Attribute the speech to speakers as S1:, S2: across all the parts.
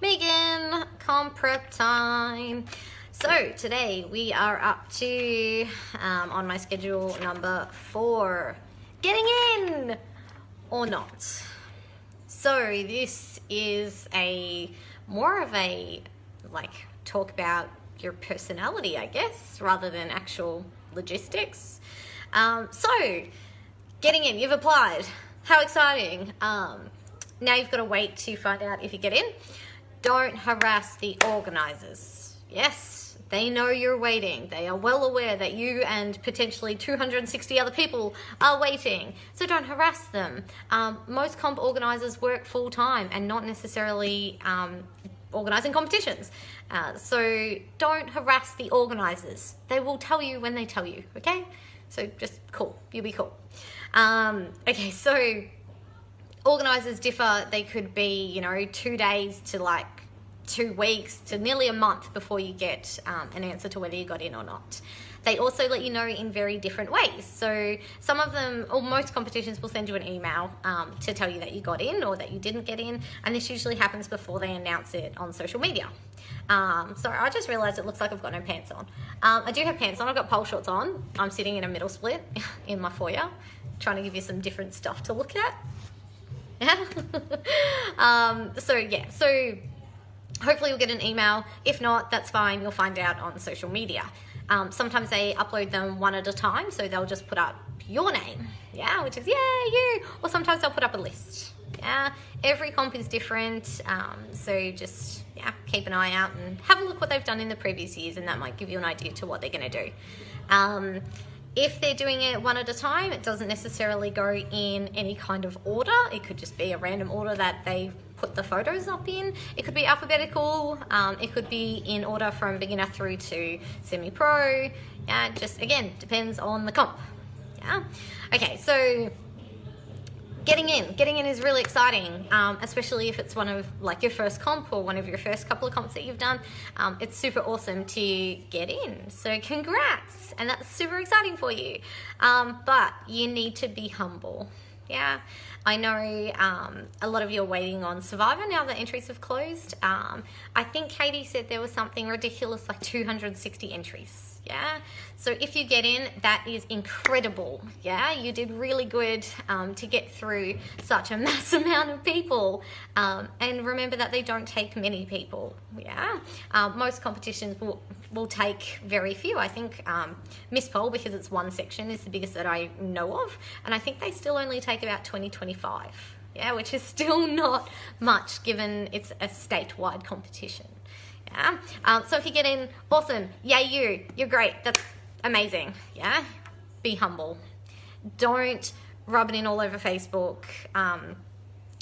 S1: Megan, comp prep time. So today we are up to, on my schedule, number 4, getting in or not. So this is more of a talk about your personality, I guess, rather than actual logistics. So getting in, you've applied. How exciting. Now you've got to wait to find out if you get in. Don't harass the organisers. Yes, they know you're waiting. They are well aware that you and potentially 260 other people are waiting. So don't harass them. Most comp organisers work full time and not necessarily organising competitions. So don't harass the organisers. They will tell you when they tell you, okay? So just cool. You'll be cool. Okay, so organisers differ. They could be, 2 days to 2 weeks to nearly a month before you get an answer to whether you got in or not. They also let you know in very different ways. So some of them, or most competitions, will send you an email to tell you that you got in or that you didn't get in. And this usually happens before they announce it on social media. Sorry, I just realised it looks like I've got no pants on. I do have pants on. I've got pole shorts on. I'm sitting in a middle split in my foyer, trying to give you some different stuff to look at. Yeah. So hopefully you'll get an email. If not, that's fine. You'll find out on social media. Sometimes they upload them one at a time, so they'll just put up your name, which is, you. Or sometimes they'll put up a list, Every comp is different, so just, keep an eye out and have a look what they've done in the previous years, and that might give you an idea to what they're going to do. If they're doing it one at a time, it doesn't necessarily go in any kind of order. It could just be a random order that they put the photos up in. It could be alphabetical. It could be in order from beginner through to semi-pro. Just, again, depends on the comp. Okay, so getting in is really exciting, especially if it's one of your first comp or one of your first couple of comps that you've done. It's super awesome to get in, so congrats, and that's super exciting for you. But you need to be humble. I know a lot of you are waiting on Survivor now that entries have closed. I think Katie said there was something ridiculous like 260 entries. So if you get in, that is incredible. You did really good to get through such a mass amount of people. And remember that they don't take many people. Most competitions will take very few. I think Miss Pole, because it's one section, is the biggest that I know of, and I think they still only take about 20-25. Which is still not much given it's a statewide competition. So if you get in, awesome. You're great. That's amazing. Be humble. Don't rub it in all over Facebook,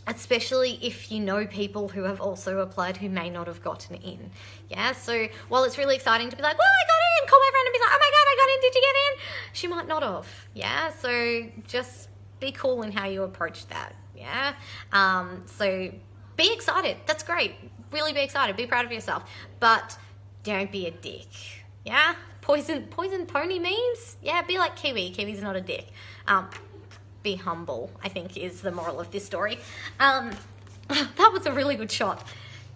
S1: especially if you know people who have also applied who may not have gotten in. So while it's really exciting to be like, well, I got in, call my friend and be like, oh my God, I got in, did you get in? She might not have. So just be cool in how you approach that. So be excited. That's great. Really be excited. Be proud of yourself. But don't be a dick. Poison pony memes? Be like Kiwi. Kiwi's not a dick. Be humble, I think, is the moral of this story. That was a really good shot.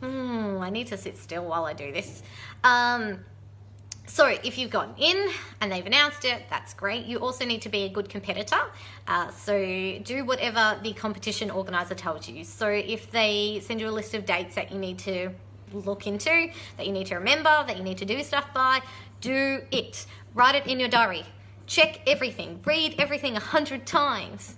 S1: I need to sit still while I do this. So if you've gotten in and they've announced it, that's great. You also need to be a good competitor. So do whatever the competition organizer tells you. So if they send you a list of dates that you need to look into, that you need to remember, that you need to do stuff by, do it. Write it in your diary. Check everything. Read everything 100 times.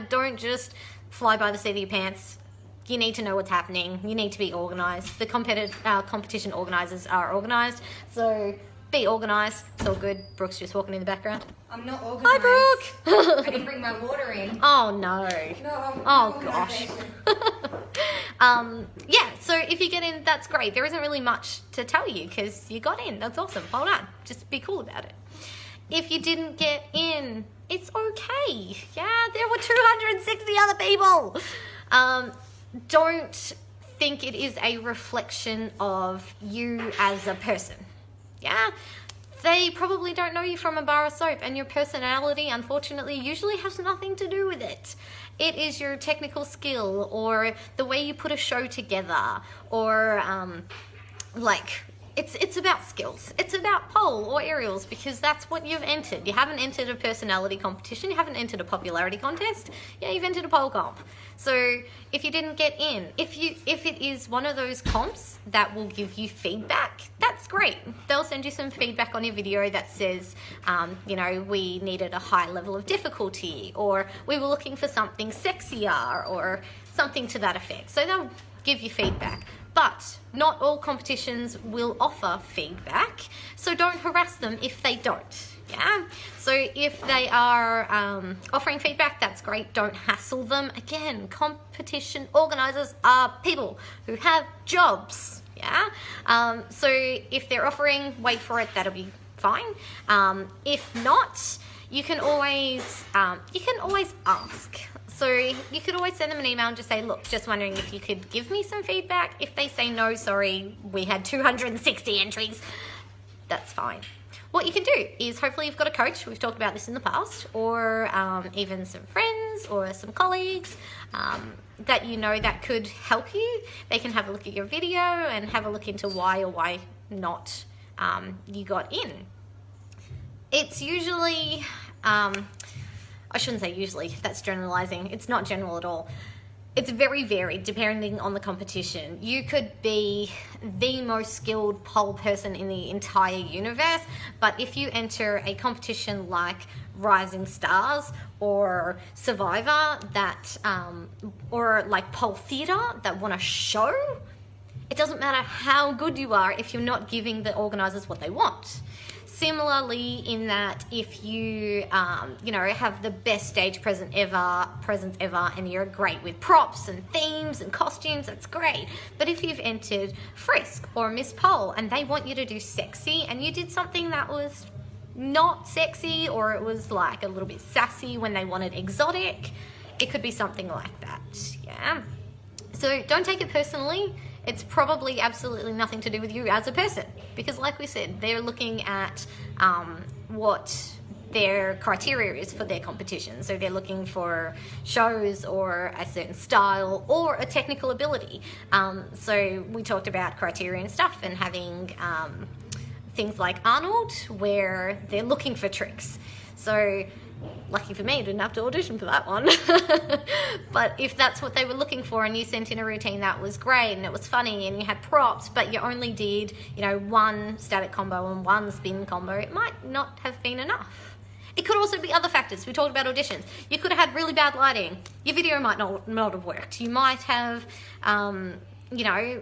S1: Don't just fly by the seat of your pants. You need to know what's happening. You need to be organised. The competition organisers are organised. So be organised. It's all good. Brooke's just walking in the background.
S2: I'm not organised.
S1: Hi, Brooke.
S2: I didn't bring my water in.
S1: Oh, no.
S2: No,
S1: gosh. So if you get in, that's great. There isn't really much to tell you because you got in. That's awesome. Hold on. Just be cool about it. If you didn't get in, it's okay. There were 260 other people. Don't think it is a reflection of you as a person. They probably don't know you from a bar of soap, and your personality, unfortunately, usually has nothing to do with it. It is your technical skill or the way you put a show together or like it's about skills. It's about pole or aerials because that's what you've entered. You haven't entered a personality competition. You haven't entered a popularity contest. Yeah, you've entered a pole comp. So if you didn't get in, if it is one of those comps that will give you feedback, that's great. They'll send you some feedback on your video that says, you know, we needed a high level of difficulty, or we were looking for something sexier, or something to that effect. So they'll give you feedback. But not all competitions will offer feedback, so don't harass them if they don't. Yeah, so if they are offering feedback, that's great. Don't hassle them. Again, competition organizers are people who have jobs. Yeah, so if they're offering, wait for it. That'll be fine. If not, you can always ask. So you could always send them an email and just say, look, just wondering if you could give me some feedback. If they say no, sorry, we had 260 entries, that's fine. What you can do is hopefully you've got a coach, we've talked about this in the past, or even some friends or some colleagues that you know that could help you. They can have a look at your video and have a look into why or why not you got in. It's usually, I shouldn't say usually, that's generalizing. It's not general at all. It's very varied depending on the competition. You could be the most skilled pole person in the entire universe, but if you enter a competition like Rising Stars or Survivor that, or like Pole Theatre that want a show, it doesn't matter how good you are if you're not giving the organisers what they want. Similarly, in that if you, you know, have the best stage presence ever, and you're great with props and themes and costumes, that's great. But if you've entered Frisk or Miss Pole and they want you to do sexy and you did something that was not sexy, or it was like a little bit sassy when they wanted exotic, it could be something like that, yeah? So don't take it personally. It's probably absolutely nothing to do with you as a person, because like we said, they're looking at what their criteria is for their competition. So they're looking for shows or a certain style or a technical ability. So we talked about criteria and stuff and having things like Arnold where they're looking for tricks. So lucky for me, I didn't have to audition for that one. But if that's what they were looking for and you sent in a routine that was great and it was funny and you had props, but you only did, you know, one static combo and one spin combo, it might not have been enough. It could also be other factors. We talked about auditions. You could have had really bad lighting. Your video might not have worked. You might have, you know,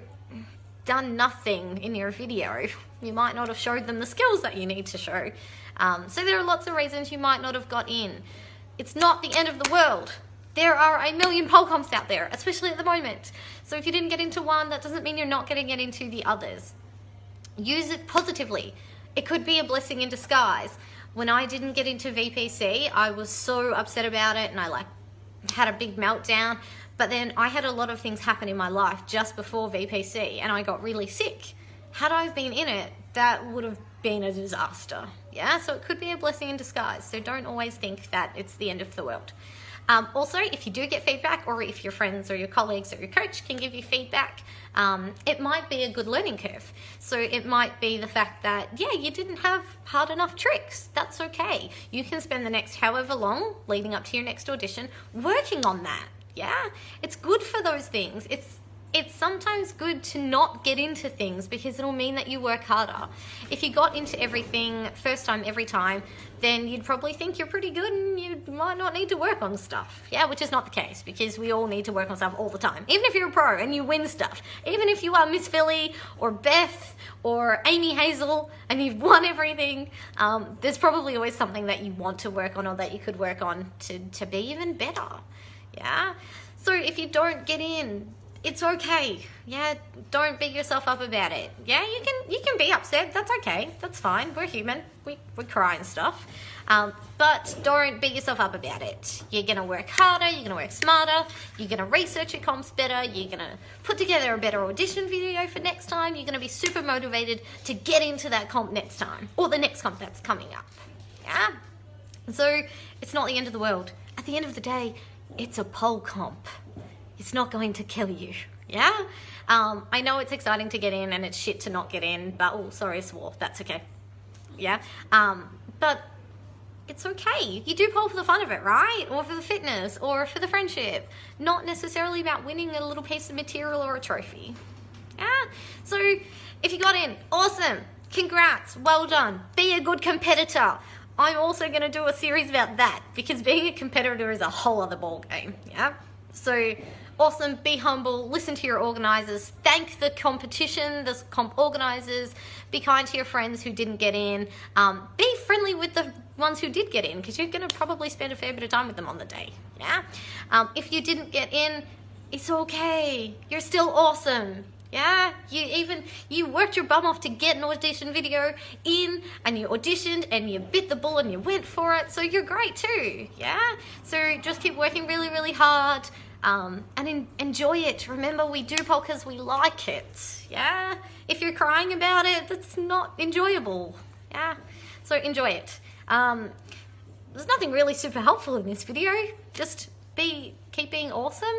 S1: done nothing in your video. You might not have showed them the skills that you need to show. So there are lots of reasons you might not have got in. It's not the end of the world. There are a million pole comps out there, especially at the moment. So if you didn't get into one, that doesn't mean you're not going to get into the others. Use it positively. It could be a blessing in disguise. When I didn't get into VPC, I was so upset about it and I like had a big meltdown. But then I had a lot of things happen in my life just before VPC and I got really sick. Had I been in it, that would have been a disaster. Yeah, so it could be a blessing in disguise. So don't always think that it's the end of the world. Also, if you do get feedback, or if your friends or your colleagues or your coach can give you feedback, it might be a good learning curve. So it might be the fact that, yeah, you didn't have hard enough tricks. That's okay. You can spend the next however long leading up to your next audition working on that. Yeah, it's good for those things. It's sometimes good to not get into things because it'll mean that you work harder. If you got into everything first time, every time, then you'd probably think you're pretty good and you might not need to work on stuff. Yeah, which is not the case because we all need to work on stuff all the time. Even if you're a pro and you win stuff, even if you are Miss Philly or Beth or Amy Hazel and you've won everything, there's probably always something that you want to work on or that you could work on to be even better. Yeah, so if you don't get in, it's okay. Yeah, don't beat yourself up about it. Yeah, you can be upset. That's okay. That's fine. We're human. We cry and stuff. But don't beat yourself up about it. You're going to work harder. You're going to work smarter. You're going to research your comps better. You're going to put together a better audition video for next time. You're going to be super motivated to get into that comp next time or the next comp that's coming up. Yeah? So it's not the end of the world. At the end of the day, it's a pole comp. It's not going to kill you. Yeah? I know it's exciting to get in and it's shit to not get in, but, oh, sorry, I swore. That's okay. Yeah? But it's okay. You do pole for the fun of it, right? Or for the fitness, or for the friendship. Not necessarily about winning a little piece of material or a trophy. Yeah? So, if you got in, awesome. Congrats. Well done. Be a good competitor. I'm also going to do a series about that, because being a competitor is a whole other ball game. Yeah? So, awesome, be humble, listen to your organisers, thank the competition, the comp organisers, be kind to your friends who didn't get in, be friendly with the ones who did get in, because you're going to probably spend a fair bit of time with them on the day, yeah? If you didn't get in, it's okay, you're still awesome, yeah? You worked your bum off to get an audition video in, and you auditioned, and you bit the bullet, and you went for it, so you're great too, yeah? So just keep working really, really hard, and enjoy it. Remember, we do pole because we like it, yeah? If you're crying about it, that's not enjoyable, yeah? So enjoy it. There's nothing really super helpful in this video. Just keep being awesome.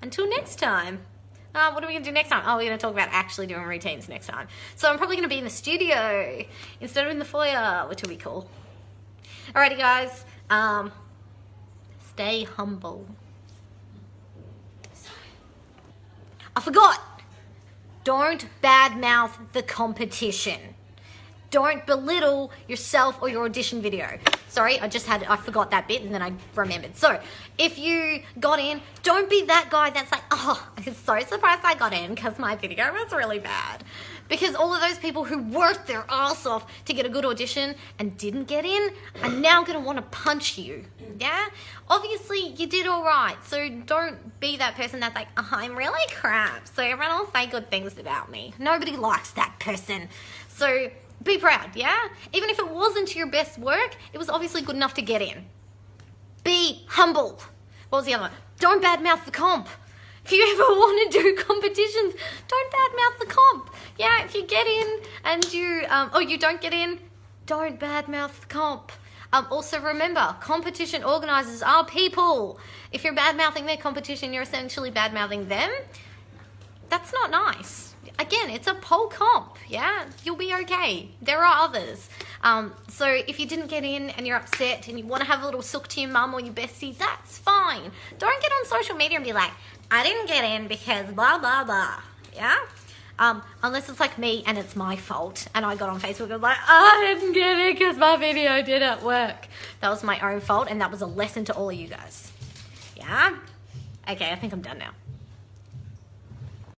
S1: Until next time. What are we going to do next time? Oh, we're going to talk about actually doing routines next time. So I'm probably going to be in the studio instead of in the foyer, which will be cool. Alrighty, guys. Stay humble. I forgot. Don't badmouth the competition. Don't belittle yourself or your audition video. Sorry, I forgot that bit and then I remembered. So, if you got in, don't be that guy that's like, oh, I'm so surprised I got in because my video was really bad. Because all of those people who worked their ass off to get a good audition and didn't get in are now going to want to punch you. Yeah? Obviously, you did all right. So don't be that person that's like, oh, I'm really crap. So everyone will say good things about me. Nobody likes that person. So be proud, yeah? Even if it wasn't your best work, it was obviously good enough to get in. Be humble. What was the other one? Don't badmouth the comp. If you ever want to do competitions, don't badmouth the comp. Yeah, if you get in and you don't get in, don't badmouth the comp. Also remember, competition organisers are people. If you're badmouthing their competition, you're essentially badmouthing them. That's not nice. Again, it's a pole comp, yeah? You'll be okay. There are others. So if you didn't get in and you're upset and you want to have a little sook to your mum or your bestie, that's fine. Don't get on social media and be like, I didn't get in because blah, blah, blah, yeah? Unless it's like me and it's my fault and I got on Facebook and was like, I didn't get it because my video didn't work. That was my own fault and that was a lesson to all of you guys. Yeah? Okay, I think I'm done now.